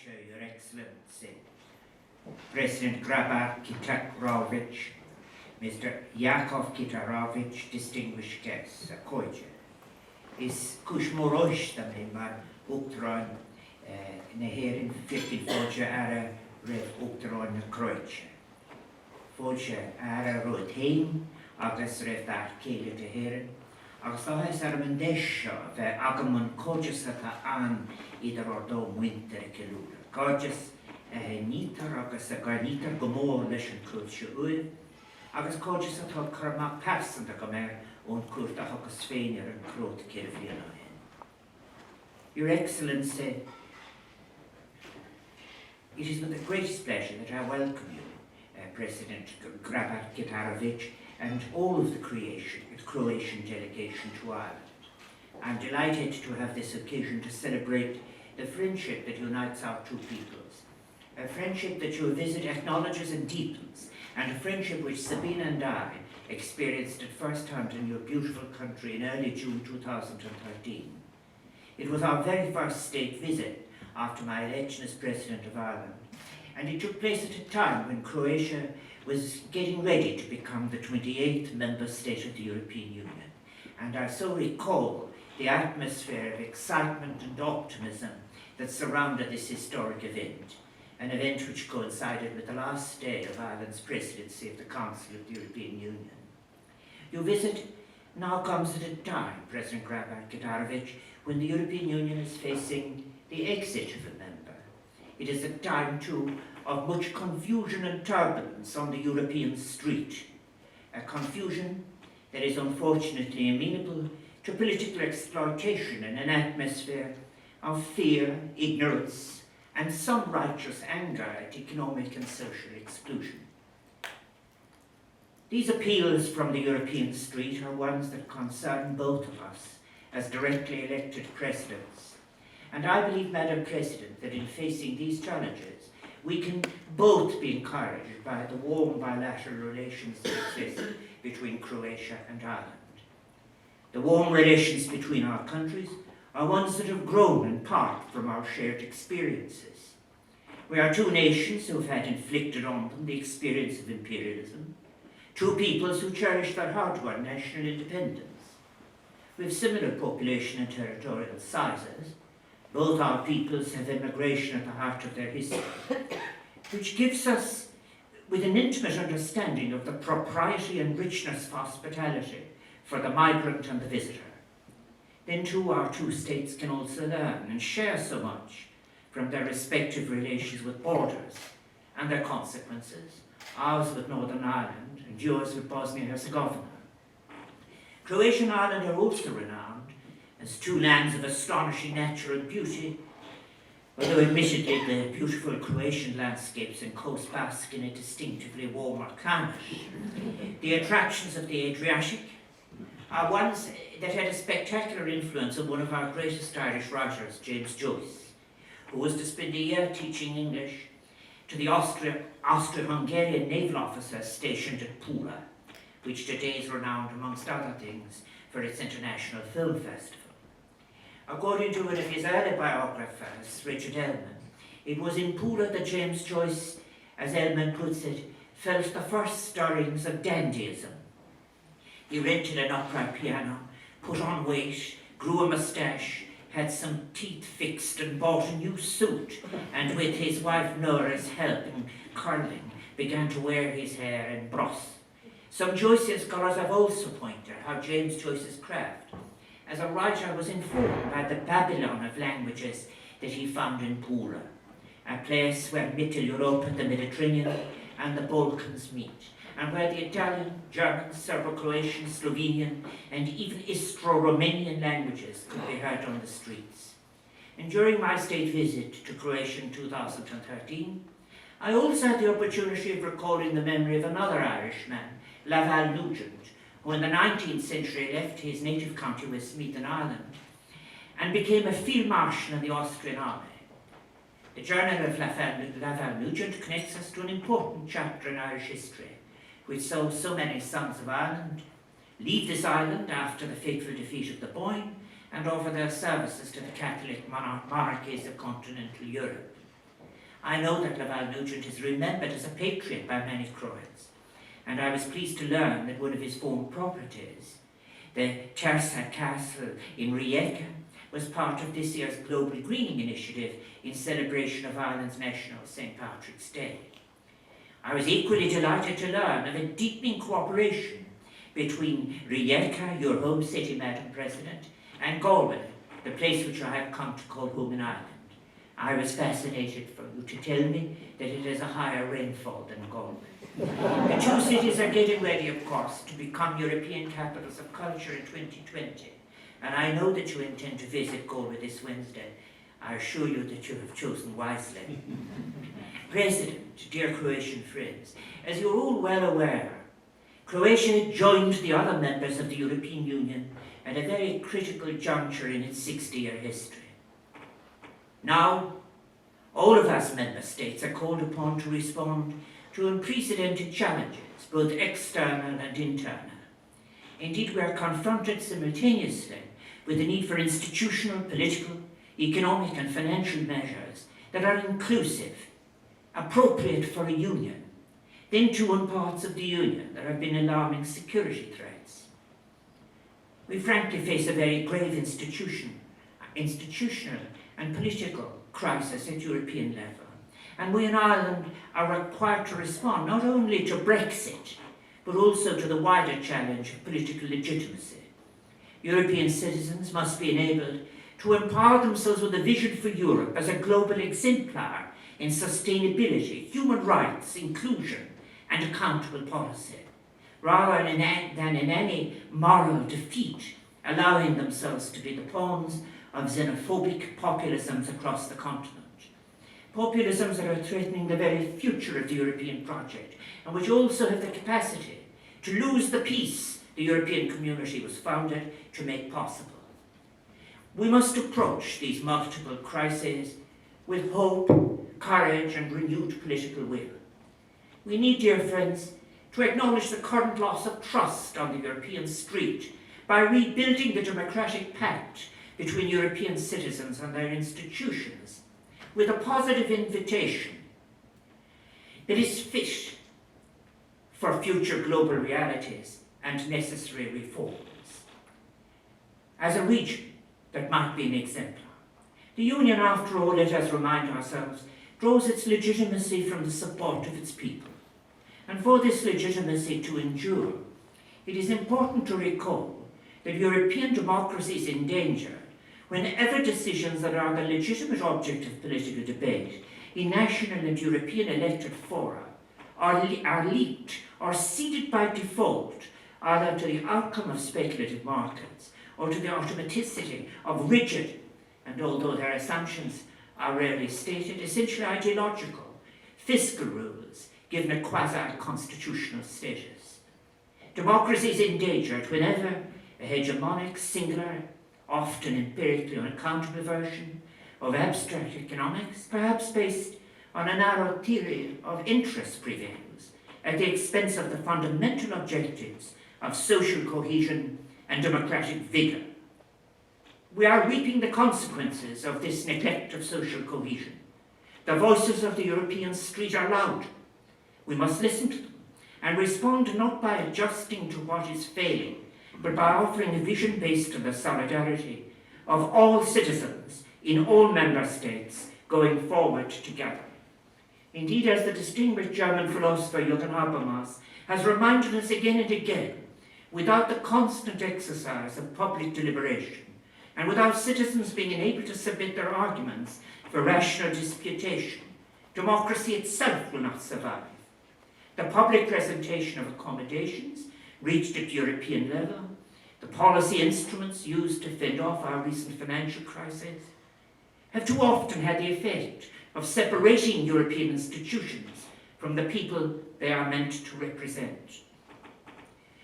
Croatia, Your Excellency, President Grabar Kitarovic, Mr. Jakov Kitarovic, distinguished guests, Kolinda. Is kushmorosh tamhin mar uktron na herin 15 fója ara rev uktron na Croatia. Fója ara roed heim agus rev dar céile de herin agus þá hess ar mynd desio fe agamun cojas ata an idar o'r do mwynter y cilwr. Cojas nítar agus a gair nítar gomór leis yn Croatia wydd agus cojas ata cyrma person da gomer on cwrt a hogus féinir yn crot cyrfion o hyn. Your Excellency, it is with the greatest pleasure that I welcome you, President Grabar Kitarovic, and all of the Croatian delegation to Ireland. I'm delighted to have this occasion to celebrate the friendship that unites our two peoples, a friendship that your visit acknowledges and deepens, and a friendship which Sabina and I experienced at first hand in your beautiful country in early June 2013. It was our very first state visit after my election as President of Ireland, and it took place at a time when Croatia was getting ready to become the 28th member state of the European Union. And I so recall the atmosphere of excitement and optimism that surrounded this historic event, an event which coincided with the last day of Ireland's presidency of the Council of the European Union. Your visit now comes at a time, President Grabar Kitarovic, when the European Union is facing the exit of a member. It is a time, too, of much confusion and turbulence on the European street, a confusion that is unfortunately amenable to political exploitation in an atmosphere of fear, ignorance, and some righteous anger at economic and social exclusion. These appeals from the European street are ones that concern both of us as directly elected presidents. And I believe, Madam President, that in facing these challenges, we can both be encouraged by the warm bilateral relations that exist between Croatia and Ireland. The warm relations between our countries are ones that have grown in part from our shared experiences. We are two nations who have had inflicted on them the experience of imperialism, two peoples who cherish their hard-won national independence. We have similar population and territorial sizes. Both our peoples have immigration at the heart of their history, which gives us with an intimate understanding of the propriety and richness of hospitality for the migrant and the visitor. Then too, our two states can also learn and share so much from their respective relations with borders and their consequences, ours with Northern Ireland and yours with Bosnia-Herzegovina. Croatia and Ireland are also renowned as two lands of astonishing natural beauty, although admittedly the beautiful Croatian landscapes and coast bask in a distinctively warmer climate. The attractions of the Adriatic are ones that had a spectacular influence on one of our greatest Irish writers, James Joyce, who was to spend a year teaching English to the Austro-Hungarian naval officers stationed at Pula, which today is renowned, amongst other things, for its International Film Festival. According to one of his early biographers, Richard Ellman, it was in Pula that James Joyce, as Ellman puts it, felt the first stirrings of dandyism. He rented an upright piano, put on weight, grew a moustache, had some teeth fixed and bought a new suit, and with his wife Nora's help in curling, began to wear his hair in bros. Some Joycean scholars have also pointed out how James Joyce's craft as a writer was informed by the Babylon of languages that he found in Pula, a place where Mittel Europe and the Mediterranean and the Balkans meet, and where the Italian, German, Serbo-Croatian, Slovenian, and even Istro-Romanian languages could be heard on the streets. And during my state visit to Croatia in 2013, I also had the opportunity of recalling the memory of another Irishman, Laval Nugent, who in the 19th century left his native county Westmeath in Ireland and became a field marshal in the Austrian army. The journal of Laval Nugent connects us to an important chapter in Irish history, which saw so many sons of Ireland leave this island after the fateful defeat of the Boyne and offer their services to the Catholic monarchies of continental Europe. I know that Laval Nugent is remembered as a patriot by many Croats, and I was pleased to learn that one of his former properties, the Tersa Castle in Rijeka, was part of this year's Global Greening Initiative in celebration of Ireland's National St. Patrick's Day. I was equally delighted to learn of a deepening cooperation between Rijeka, your home city, Madam President, and Galway, the place which I have come to call home in Ireland. I was fascinated for you to tell me that it has a higher rainfall than Galway. The two cities are getting ready, of course, to become European capitals of culture in 2020, and I know that you intend to visit Galway this Wednesday. I assure you that you have chosen wisely. President, dear Croatian friends, as you're all well aware, Croatia joined the other members of the European Union at a very critical juncture in its 60-year history. Now, all of us member states are called upon to respond to unprecedented challenges, both external and internal. Indeed, we are confronted simultaneously with the need for institutional, political, economic and financial measures that are inclusive, appropriate for a union. Then too, in parts of the union, there have been alarming security threats. We frankly face a very grave institutional and political crisis at European level. And we in Ireland are required to respond not only to Brexit, but also to the wider challenge of political legitimacy. European citizens must be enabled to empower themselves with a vision for Europe as a global exemplar in sustainability, human rights, inclusion, and accountable policy, rather than in any moral defeat, allowing themselves to be the pawns of xenophobic populisms across the continent. Populisms that are threatening the very future of the European project, and which also have the capacity to lose the peace the European community was founded to make possible. We must approach these multiple crises with hope, courage, and renewed political will. We need, dear friends, to acknowledge the current loss of trust on the European street by rebuilding the democratic pact between European citizens and their institutions with a positive invitation that is fit for future global realities and necessary reforms. As a region that might be an exemplar, the Union, after all, let us remind ourselves, draws its legitimacy from the support of its people. And for this legitimacy to endure, it is important to recall that European democracy is in danger whenever decisions that are the legitimate object of political debate in national and European elected fora are leaked or ceded by default either to the outcome of speculative markets or to the automaticity of rigid, and although their assumptions are rarely stated, essentially ideological, fiscal rules given a quasi-constitutional status. Democracy is endangered whenever a hegemonic, singular, often empirically unaccountable version of abstract economics, perhaps based on a narrow theory of interest, prevails at the expense of the fundamental objectives of social cohesion and democratic vigour. We are reaping the consequences of this neglect of social cohesion. The voices of the European street are loud. We must listen to them and respond not by adjusting to what is failing, but by offering a vision based on the solidarity of all citizens in all member states going forward together. Indeed, as the distinguished German philosopher Jürgen Habermas has reminded us again and again, without the constant exercise of public deliberation, and without citizens being enabled to submit their arguments for rational disputation, democracy itself will not survive. The public presentation of accommodations reached at European level, the policy instruments used to fend off our recent financial crisis, have too often had the effect of separating European institutions from the people they are meant to represent.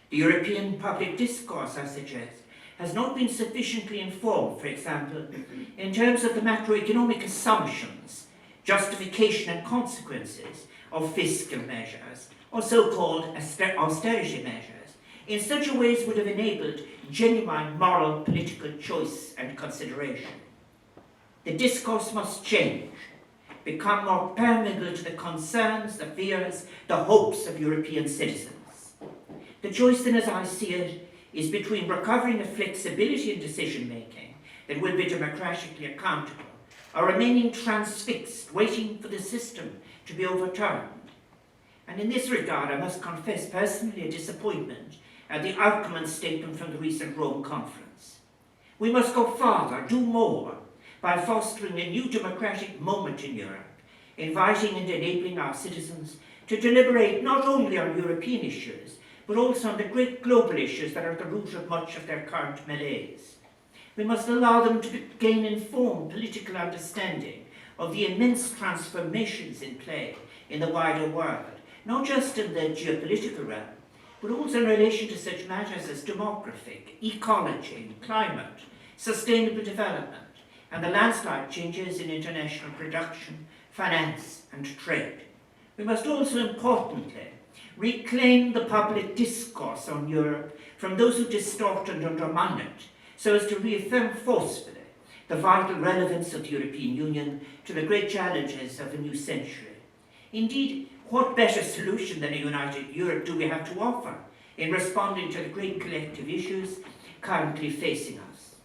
The European public discourse, I suggest, has not been sufficiently informed, for example, in terms of the macroeconomic assumptions, justification and consequences of fiscal measures, or so-called austerity measures, in such a way as would have enabled genuine moral political choice and consideration. The discourse must change. become more permeable to the concerns, the fears, the hopes of European citizens. The choice then, as I see it, is between recovering a flexibility in decision-making that will be democratically accountable, or remaining transfixed, waiting for the system to be overturned. And in this regard, I must confess personally a disappointment at the outcome and statement from the recent Rome conference. We must go farther, do more, by fostering a new democratic moment in Europe, inviting and enabling our citizens to deliberate not only on European issues, but also on the great global issues that are at the root of much of their current malaise. We must allow them to gain informed political understanding of the immense transformations in play in the wider world, not just in the geopolitical realm, but also in relation to such matters as demography, ecology, climate, sustainable development, and the landslide changes in international production, finance, and trade. We must also importantly reclaim the public discourse on Europe from those who distort and undermine it, so as to reaffirm forcefully the vital relevance of the European Union to the great challenges of a new century. Indeed, what better solution than a united Europe do we have to offer in responding to the great collective issues currently facing us?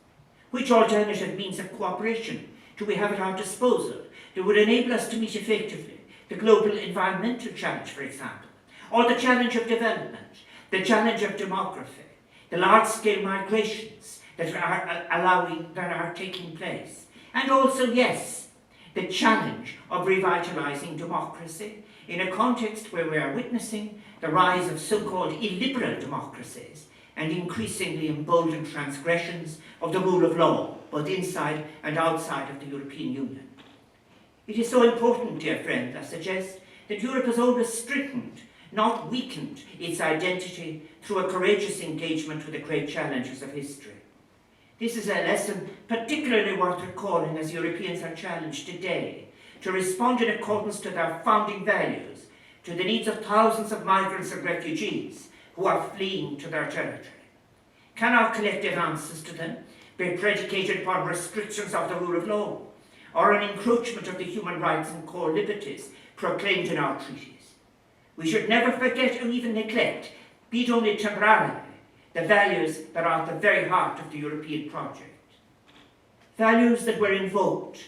Which alternative means of cooperation do we have at our disposal that would enable us to meet effectively the global environmental challenge, for example, or the challenge of development, the challenge of demography, the large-scale migrations that are taking place, and also, yes, the challenge of revitalizing democracy in a context where we are witnessing the rise of so-called illiberal democracies and increasingly emboldened transgressions of the rule of law, both inside and outside of the European Union. It is so important, dear friend, I suggest, that Europe has always strengthened, not weakened, its identity through a courageous engagement with the great challenges of history. This is a lesson particularly worth recalling as Europeans are challenged today to respond in accordance to their founding values to the needs of thousands of migrants and refugees who are fleeing to their territory. Can our collective answers to them be predicated upon restrictions of the rule of law, or an encroachment of the human rights and core liberties proclaimed in our treaties? We should never forget or even neglect, be it only temporarily, the values that are at the very heart of the European project. Values that were invoked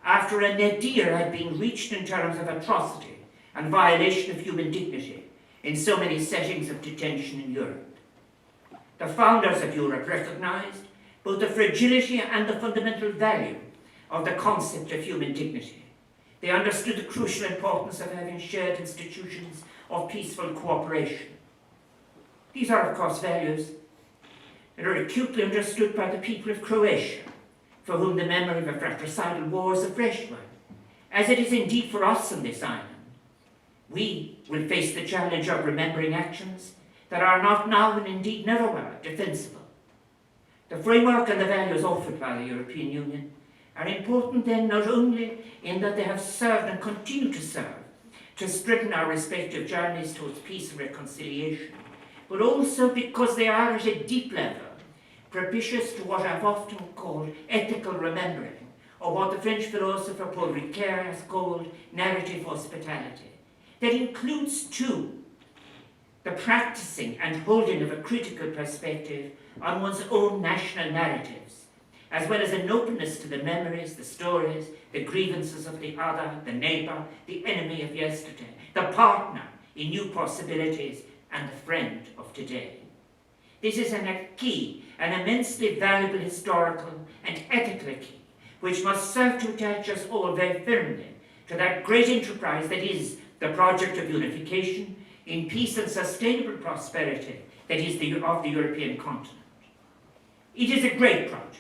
after a nadir had been reached in terms of atrocity and violation of human dignity in so many settings of detention in Europe. The founders of Europe recognized both the fragility and the fundamental value of the concept of human dignity. They understood the crucial importance of having shared institutions of peaceful cooperation. These are, of course, values that are acutely understood by the people of Croatia, for whom the memory of a fratricidal war is a fresh one, as it is indeed for us on this island. We will face the challenge of remembering actions that are not now and indeed never were defensible. The framework and the values offered by the European Union are important then not only in that they have served and continue to serve to strengthen our respective journeys towards peace and reconciliation, but also because they are at a deep level propitious to what I've often called ethical remembering, or what the French philosopher Paul Ricoeur has called narrative hospitality, that includes too the practicing and holding of a critical perspective on one's own national narratives, as well as an openness to the memories, the stories, the grievances of the other, the neighbour, the enemy of yesterday, the partner in new possibilities, and the friend of today. This is a key, an immensely valuable historical and ethical key, which must serve to attach us all very firmly to that great enterprise that is the project of unification in peace and sustainable prosperity that is of the European continent. It is a great project.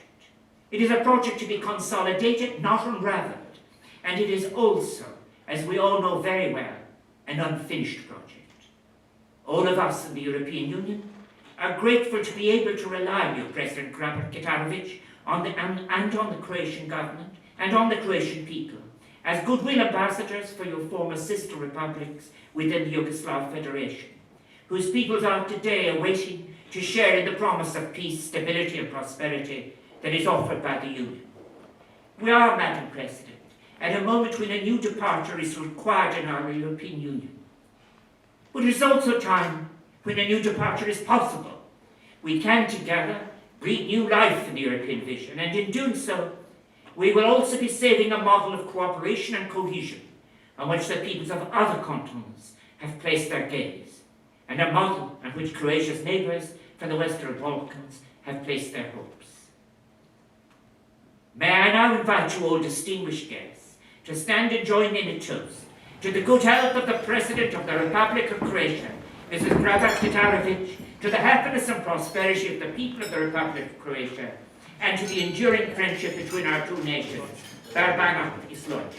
It is a project to be consolidated, not unravelled, and it is also, as we all know very well, an unfinished project. All of us in the European Union are grateful to be able to rely on you, President Grabar Kitarovic, and on the Croatian government and on the Croatian people as goodwill ambassadors for your former sister republics within the Yugoslav Federation, whose peoples are today awaiting to share in the promise of peace, stability and prosperity that is offered by the Union. We are, Madam President, at a moment when a new departure is required in our European Union. But it is also time when a new departure is possible. We can together breathe new life in the European vision, and in doing so, we will also be saving a model of cooperation and cohesion on which the peoples of other continents have placed their gaze, and a model on which Croatia's neighbours from the Western Balkans have placed their hopes. May I now invite you all distinguished guests to stand and join in a toast to the good health of the President of the Republic of Croatia, Mrs. Grabar Kitarovic, to the happiness and prosperity of the people of the Republic of Croatia, and to the enduring friendship between our two nations. Barbanach Isloch.